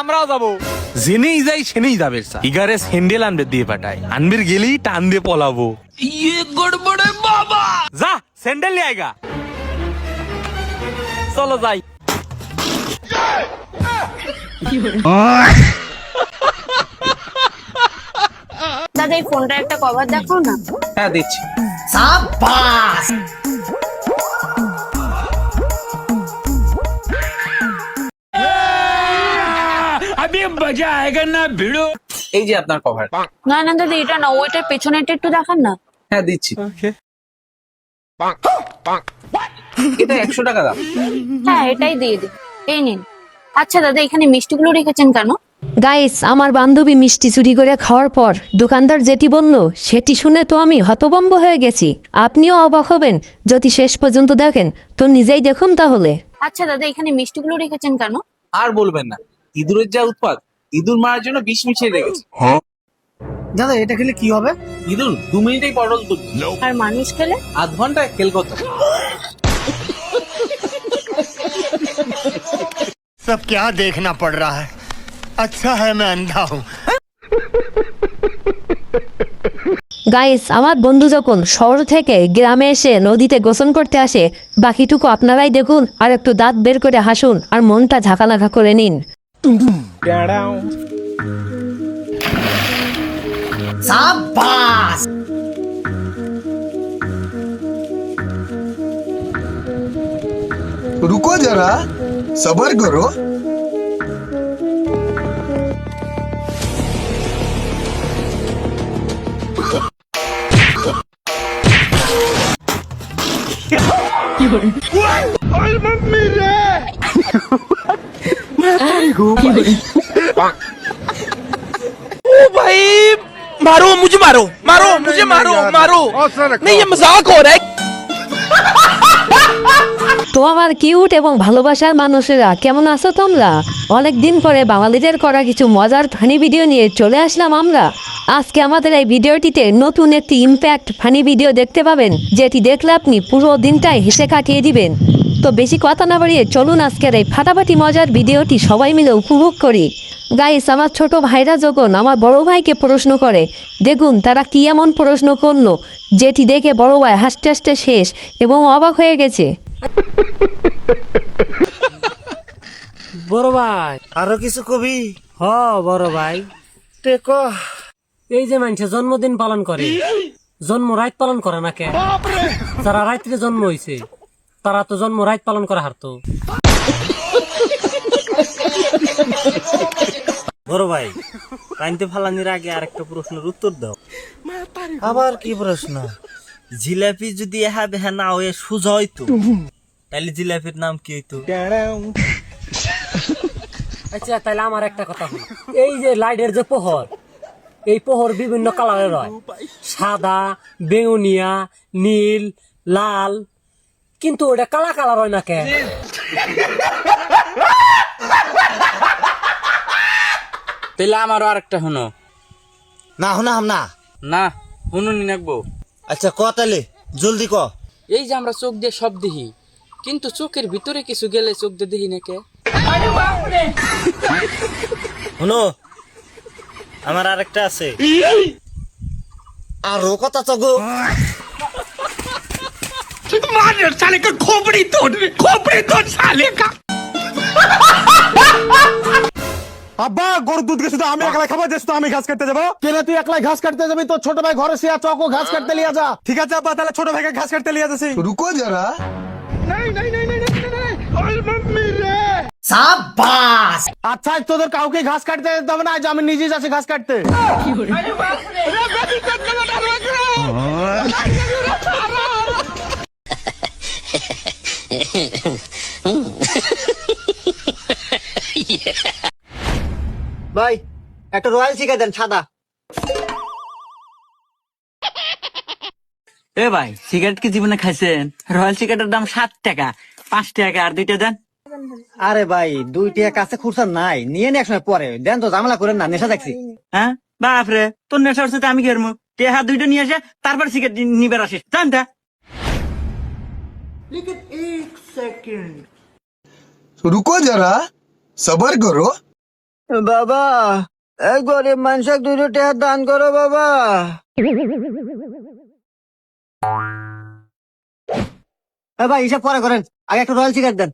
আমরাও যাবো। জেনেই যাই সেনেই যাবে, ইগারে স্যান্ডেল আনবে দিয়ে পাঠায়, আনবির গেলেই টান দিয়ে পলাবো। ইয়ে গড়বড়ে বাবা, যা স্যান্ডেল নিয়ে আয়গা, চলো যাই। দাদা এই ফোনটা একটা কভার দেখাও না। হ্যাঁ দিচ্ছি। এই যে আপনার কভার। না না দাদা এটা না, ওইটার পেছনেটা একটু দেখান না। হ্যাঁ দিচ্ছি। এটা 100 টাকা দাম। হ্যাঁ এটাই দিয়ে দিন, এই নিন। আচ্ছা দাদা এখানে মিষ্টিগুলো রেখেছেন কেন? গাইস, আমার বান্ধবী মিষ্টি চুরি করে খাওয়ার পর দোকানদার যেটি বলল সেটি শুনে তো আমি হতভম্ব হয়ে গেছি। আপনিও অবাক হবেন যদি শেষ পর্যন্ত দেখেন, তো নিজেই দেখুন তাহলে। আচ্ছা দাদা এখানে মিষ্টিগুলো রেখেছেন কেন? আর বলবেন না, ইঁদুরের যা উৎপাত, ইঁদুর মারার জন্য বিষ মিশিয়ে রেখেছে। দাদা এটা খেলে কি হবে? ইঁদুর 2 মিনিটেই পটল তুলবে, আর মানুষ খেলে? আধ ঘন্টায় খেল কত। सब क्या देखना पड़ रहा है। अच्छा है मैं अंधा हूँ। গাইস, আমার বন্ধু যখন শহর থেকে গ্রামে এসে নদীতে গোসল করতে আসে, বাকিটুকু আপনারাই দেখুন আর একটু দাঁত বের করে হাসুন আর মনটা ঝাঁকানাকা করে নিন। शाबाश। रुको जरा, सबर करो। भाई मारो मुझे, मारो मारो मुझे, मारो मारो, नहीं ये मजाक हो रहा है। তো আমার কিউট এবং ভালোবাসার মানুষেরা কেমন আছো তোমরা? অনেকদিন পরে বাঙালিদের করা কিছু মজার ফানি ভিডিও নিয়ে চলে আসলাম আমরা। আজকে আমাদের এই ভিডিওটিতে নতুন একটি ইম্প্যাক্ট ফানি ভিডিও দেখতে পাবেন, যেটি দেখলে আপনি পুরো দিনটাই হেসে কাটিয়ে দিবেন। তো বেশি কথা না বাড়িয়ে চলুন আজকের এই ফাটাফাটি মজার ভিডিওটি সবাই মিলে উপভোগ করি। গাইস, আমার ছোট ভাইরা যখন আমার বড় ভাইকে প্রশ্ন করে, দেখুন তারা কি এমন প্রশ্ন করলো যেটি দেখে বড় ভাই হাসতে হাসতে শেষ এবং অবাক হয়ে গেছে। বড় ভাই আরো কিছু কবি? হ বড় ভাই, টেকো। এই যে মানুষে জন্মদিন পালন করে, জন্ম রাত পালন করে না কে? যারা রাত্রে জন্ম হয়েছে তারা তো জন্ম রাত পালন করে হারতো। বড় ভাই, পানিতে ফালানির আগে আর একটা প্রশ্নের উত্তর দাও। আবার কি প্রশ্ন? জিলাপি যদি এহা বেহা না হয়ে সোজা হইতো তাহলে জিলাপির নাম কি হইতো? আচ্ছা তাহলে আমার একটা কথা হল, এই যে লাইটের যে পোহর, এই পোহর বিভিন্ন কালারের হয়, সাদা, বেগুনিয়া, নীল, লাল, কিন্তু ওটা কালা কালার হয় না কেন? তাহলে আমারও আরেকটা শুনো। না হুনাম না। না শুনুনি নাকবো। আচ্ছা ক তাহলে, জলদি ক। এই যে আমরা চোখ দিয়ে সব দেখি, কিন্তু চোখের ভিতরে কিছু গেলে চোখ দিয়ে দেখি নাকি। শুনো, আমার আরেকটা আছে। আরো কথা তো গো। साले का खोपड़ी तोड़ साले का। আব্বা গরুর দুধ গেছে তো আমি একলা খাবো, যে তো আমি ঘাস কাটতে যাবো। কেন তুই একলা ঘাস কাটতে যাবি? তো ছোট ভাই ঘরে শুয়ে চকো ঘাস কাটতে লিয়ে যা। ঠিক আছে আব্বা, তাহলে ছোট ভাইকে ঘাস কাটতে লিয়ে যাচ্ছি। रुको जरा। শাবাশ। আচ্ছা তোদের কাউকে ঘাস কাটতে যেতে হবে না, আজ আমি নিজেই যাচ্ছি ঘাস কাটতে। ভাই একটা রয়্যাল শিখাই দেন সাদা। এ ভাই, সিগারেট কি জীবনে খাইছেন? রয়্যাল সিগারেটের দাম 7 টাকা, 5 টাকা, আর 2টা দেন। আরে ভাই 2 টাকা কাছে খুরসা নাই, নিয়ে নে একসময় পরে দেন তো, ঝামেলা করেন না, নেশা দেখছি। হ্যাঁ বাপরে, তোর নেশা হচ্ছে আমি কেরম? টেহা 2টা নিয়ে আসে তারপর সিগারেট নিবার আসিস, জানতা? रुको जरा, सबर करो। বাবা এই গরিব মানুষের 2 টাকা দান করো বাবা। ভাই হিসাব পরে করেন, আগে একটা রয়্যাল সিগারেট দেন।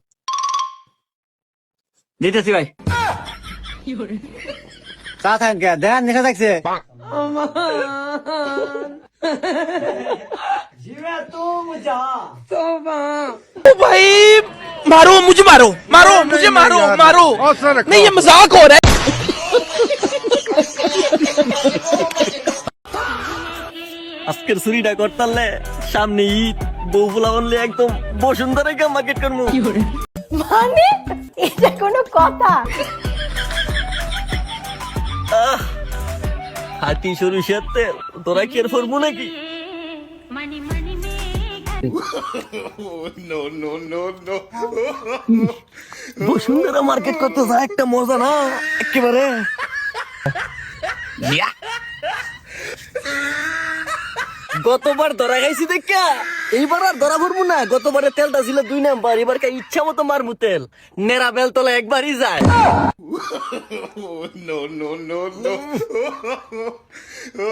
দিতেছি ভাই। চা খান কে দেন, নেশা থাকছে। ओ भाई मारो मुझे, मारो मारो मुझे, मारो मारो, नहीं ये मजाक हो रहा है। আজকের চুরিটা করতালে সামনে ঈদ, বউ ফুলা বললে একদম বসুন্ধরা মার্কেট করবো। মানে এটা কোনো কথা? হাতি সরিষার তেল তোরা কি আর ফরবো নাকি? বসুন্ধরা মার্কেট করতে যা একটা মজা না একেবারে। গতবার ধরা খাইছি দেখা, এইবার আর ধরা পড়বো না। গতবারে তেলটা ছিল 2 নাম্বার, এবার ইচ্ছা মতো মারমু তেল। নেড়া বেল তলা একবারই যায়।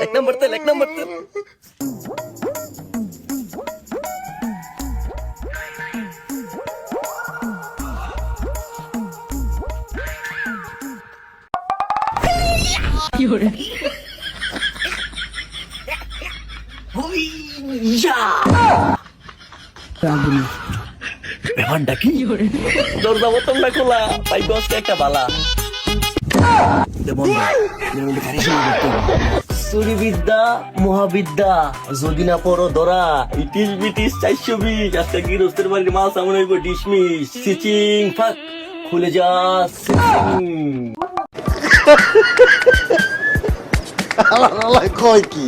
এক নম্বর তেল, 1 নম্বর তেল। ব্যাপারটা কি? দরজা বোতাম না খোলা, তাই গছটা একটা বালা। চুরি বিদ্যা মহাবিদ্যা, যদি না পড়ো ধরা। ইটিস বিটিস 420, আজকে গৃহস্থের বাড়ির মাছ এমন হইব ডিসমিস। সিচিং ফাক খুলে যা কয় কি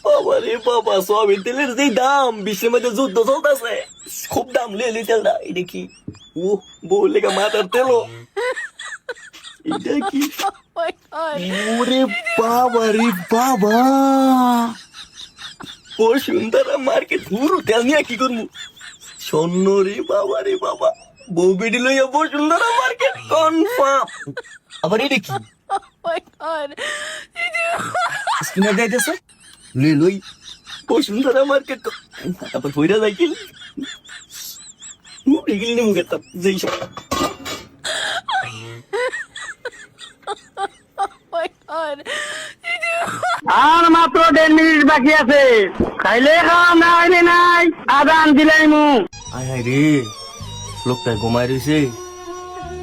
বাবা রে বাবা, সয়াবিন তেলের যে দাম, বিশ্বের মধ্যে যুদ্ধ চলতেছে, খুব দাম লে তেলটা। এটা কি? ও বউ লেগে মাথার তেল। এটা কি? ওরে বাবা রে বাবা, বসুন্ধরা মার্কেট পুরো তেল নিয়ে কি করবো? স্বর্ণ রে বাবা রে বাবা, বউ বেডি লইয়া বসুন্ধরা মার্কেট কনফার্ম। আবার এটা কি? স্কিনার যাইতেছে লই লই বসুন্ধরা মার্কেট। তারপর ফইরা যাই কি এগুলি নিয়ে মুখে তাপ যেই সব। আর মাত্র 1.5 মিনিট বাকি আছে, খাইলে খাওয়া না হইলে নাই, আদান দিলাই মু। আয় হায় রে, লোকটা ঘুমায় রয়েছে।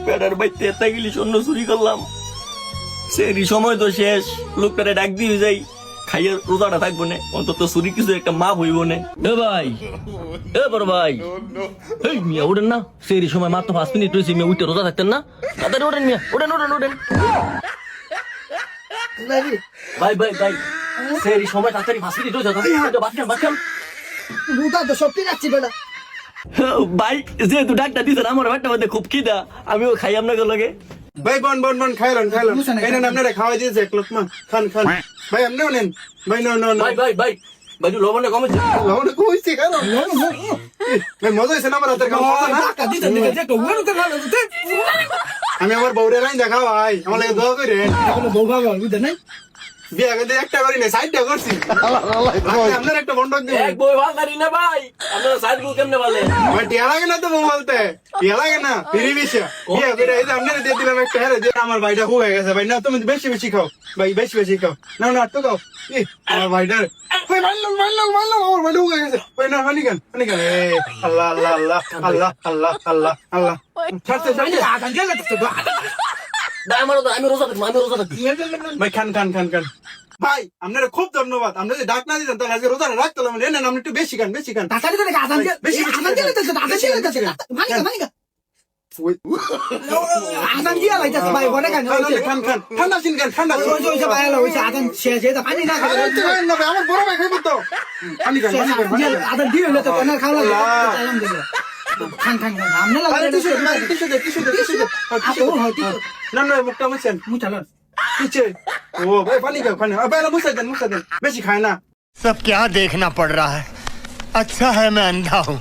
পেটার বাইতে এত গেলি স্বর্ণ চুরি করলাম। সেই সময় তো শেষ, লোকটারে ডাক দিয়ে যাই, খাইয়ে রোজাটা থাকবো না, অন্তত চুরি কিছু একটা মাপ হইব না। এ ভাই, এ বড় ভাই, এই মিয়া ওঠেন না, সেই সময় মাত্র 5 মিনিট রয়েছে, মিয়া উঠে রোজা থাকতেন না? তাড়াতাড়ি ওঠেন মিয়া, ওঠেন ওঠেন ওঠেন। ভাই ভাই ভাই, সেই সময় তাড়াতাড়ি 5 মিনিট রয়েছে, বাচ্চান বাচ্চান রোজা তো সত্যি যাচ্ছি বেটা। ভাই যেহেতু ডাক্তার দিচ্ছেন, আমার বাচ্চা মধ্যে খুব খিদা, আমিও খাই আপনাকে লগে। ভাই বন বন বন খাইলেন খাইলেন এই নেন আপনারা খাওয়াই দিয়েছে এক লোকমা, খান খান ভাই। আপনিও নেন ভাই। নো নো নো ভাই ভাই ভাই ভাই, লবণে কমেছে। লবণ কইছি কেন ভাই? মজা হইছে না আমার হাতের খাওয়া না? আমি আমার বউরে লাইন দেখা ভাই, আমার লাগে দোয়া করে। বউ খাওয়া বুঝতে নাই, বিয়া কিন্তু একটা করি না, 60টা করছি। আপনার একটা বন্ডক দিন। এক বই ভাগারি না ভাই, আপনারা সাইড গুলো কেমনে বলে? ভাই টিয়া লাগে না তো বউ বলতে, টিয়া লাগে না ফিরি বিষয় বিয়া করে। এই যে আপনারা দিয়ে দিলাম একটা, হ্যাঁ যে আমার ভাইটা হয়ে গেছে ভাই। না তুমি বেশি বেশি খাও ভাই, বেশি বেশি খাও। না না তো খাও। আমার ভাইটার ভাই মারলাম মারলাম মারলাম, আমার ভাইটা হয়ে গেছে ভাই। না হানি গান হানি গান। আল্লাহ আল্লাহ আল্লাহ আল্লাহ আল্লাহ আল্লাহ আল্লাহ। ছাড়তে ছাড়তে আমি রোজা থাকবো, আমি রোজা থাকবো। ভাই খান খান খান খান ভাই। আপনারা খুব ধন্যবাদ, আপনারা যে ডাক না দিতেন তাহলে আজকে রোজা রাখতে হলাম। নেন আপনি একটু বেশি খান, বেশি খান। বেশি বেশি আদান দিয়া লাইতাছে ভাই বড় কেন খান খান ঠান্ডা সিন খান ঠান্ডা ওই যে ভাই এলো হইছে আদান শেষ হয়ে পানি না খাবে আমার বড় ভাই খাইব তো পানি খান আদান দিয়ে হইলে তো কোন খাওয়া লাগে খান খান খান আমনে লাগে টিস্যু দে আপু হইতি না না মুখটা মুছেন মুছালো পিছে ও ভাই পানি খাও খান ভাই মুছে দেন বেশি খায় না सब क्या देखना पड़ रहा है अच्छा है मैं अंधा हूँ